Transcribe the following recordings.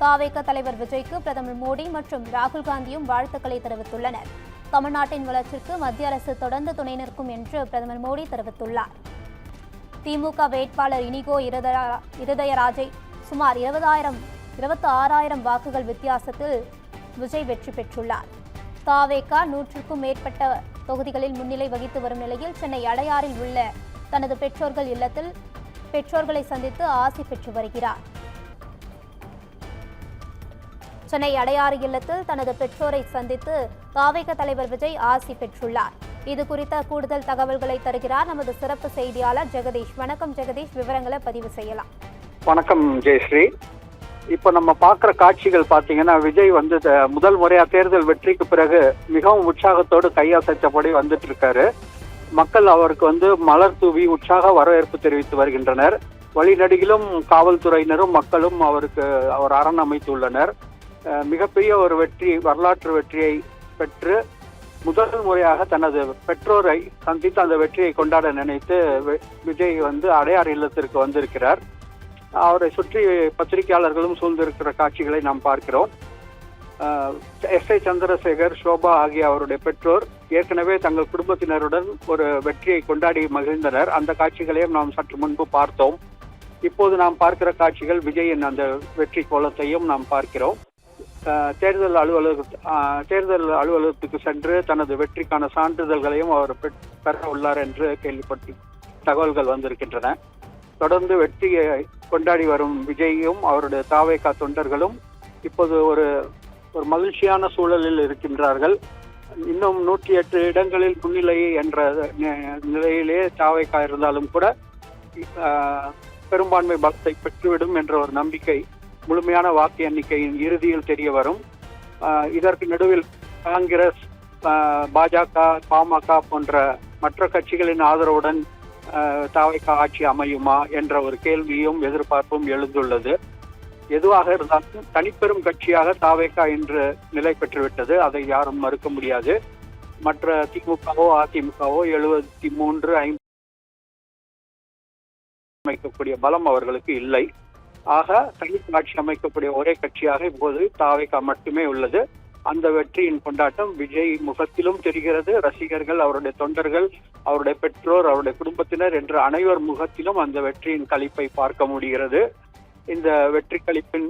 தாவேக தலைவர் விஜய்க்கு பிரதமர் மோடி மற்றும் ராகுல் காந்தியும் வாழ்த்துக்களை தெரிவித்துள்ளனர். தமிழ்நாட்டின் வளர்ச்சிக்கு மத்திய அரசு தொடர்ந்து துணை நிற்கும் என்று பிரதமர் மோடி தெரிவித்துள்ளார். திமுக வேட்பாளர் இனிகோ இருதயராஜை சுமார் 26,000 வாக்குகள் வித்தியாசத்தில் விஜய் வெற்றி பெற்றுள்ளார். தாவேகா 100க்கும் மேற்பட்ட தொகுதிகளில் முன்னிலை வகித்து வரும் நிலையில் சென்னை அடையாறில் உள்ள தனது பெற்றோர்கள் இல்லத்தில் பெற்றோர்களை சந்தித்து ஆசி பெற்று வருகிறார். சென்னை அடையாறு இல்லத்தில் தனது பெற்றோரை சந்தித்து தாவேக தலைவர் விஜய் ஆசி பெற்றுள்ளார். இது குறித்த கூடுதல் தகவல்களை தருகிறார் நமது சிறப்பு செய்தியாளர் ஜெகதீஷ். வணக்கம் ஜெகதீஷ், விவரங்களை பதிவு செய்யலாம். வணக்கம் ஜெயஸ்ரீ. இப்ப நம்ம பார்க்குற காட்சிகள் பார்த்தீங்கன்னா, விஜய் வந்து முதல் முறையா தேர்தல் வெற்றிக்கு பிறகு மிகவும் உற்சாகத்தோடு கையசைத்தபடி வந்துட்டு இருக்காரு. மக்கள் அவருக்கு வந்து மலர் தூவி உற்சாக வரவேற்பு தெரிவித்து வருகின்றனர். வழிநடுகிலும் காவல்துறையினரும் மக்களும் அவர் அரண் அமைத்துள்ளனர். மிகப்பெரிய ஒரு வெற்றி, வரலாற்று வெற்றியை பெற்று முதல் முறையாக தனது பெற்றோரை சந்தித்து அந்த வெற்றியை கொண்டாட நினைத்து விஜய் வந்து அடையார் இல்லத்திற்கு வந்திருக்கிறார். அவரை சுற்றி பத்திரிகையாளர்களும் சூழ்ந்திருக்கிற காட்சிகளை நாம் பார்க்கிறோம். எஸ்.ஐ. சந்திரசேகர், சோபா ஆகிய அவருடைய பெற்றோர் ஏற்கனவே தங்கள் குடும்பத்தினருடன் ஒரு வெற்றியை கொண்டாடி மகிழ்ந்தனர். அந்த காட்சிகளையும் நாம் சற்று முன்பு பார்த்தோம். இப்போது நாம் பார்க்கிற காட்சிகள் விஜயின் அந்த வெற்றி கோலத்தையும் நாம் பார்க்கிறோம். தேர்தல் அலுவலகத்துக்கு சென்று தனது வெற்றிக்கான சான்றிதழ்களையும் அவர் பெற உள்ளார் என்று கேள்விப்பட்டு தகவல்கள் வந்திருக்கின்றன. தொடர்ந்து வெற்றியை கொண்டாடி வரும் விஜயும் அவருடைய தாவேகா தொண்டர்களும் இப்போது ஒரு மகிழ்ச்சியான சூழலில் இருக்கின்றார்கள். இன்னும் 108 இடங்களில் முன்னிலை என்ற நிலையிலே தாவேகா இருந்தாலும் கூட பெரும்பான்மை பலத்தை பெற்றுவிடும் என்ற ஒரு நம்பிக்கை முழுமையான வாக்கு எண்ணிக்கையின் இறுதியில் தெரிய வரும். இதற்கு நடுவில் காங்கிரஸ், பாஜக, பாமக போன்ற மற்ற கட்சிகளின் ஆதரவுடன் தாவேகா ஆட்சி அமையுமா என்ற ஒரு கேள்வியும் எதிர்பார்ப்பும் எழுந்துள்ளது. எதுவாக இருந்தாலும் தனிப்பெரும் கட்சியாக தாவேகா இன்று நிலை பெற்றுவிட்டது. அதை யாரும் மறுக்க முடியாது. மற்ற திமுகவோ அதிமுகவோ 73 அமைக்கக்கூடிய பலம் அவர்களுக்கு இல்லை. ஆக தனித்து ஆட்சி அமைக்கக்கூடிய ஒரே கட்சியாக இப்போது தாவேகா மட்டுமே உள்ளது. அந்த வெற்றியின் கொண்டாட்டம் விஜய் முகத்திலும் தெரிகிறது. ரசிகர்கள், அவருடைய தொண்டர்கள், அவருடைய பெற்றோர், அவருடைய குடும்பத்தினர் என்ற அனைவர் முகத்திலும் அந்த வெற்றியின் களிப்பை பார்க்க முடிகிறது. இந்த வெற்றி களிப்பின்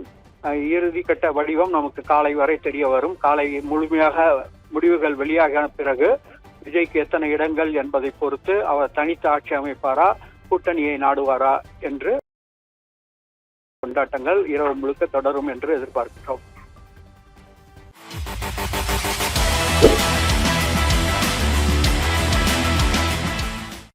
இறுதி கட்ட வடிவம் நமக்கு காலை வரை தெரிய வரும். காலை முழுமையாக முடிவுகள் வெளியான பிறகு விஜய்க்கு எத்தனை இடங்கள் என்பதை பொறுத்து அவர் தனித்து ஆட்சி அமைப்பாரா, கூட்டணியை நாடுவாரா என்று கொண்டாட்டங்கள் இரவு முழுக்க தொடரும் என்று எதிர்பார்க்கிறோம்.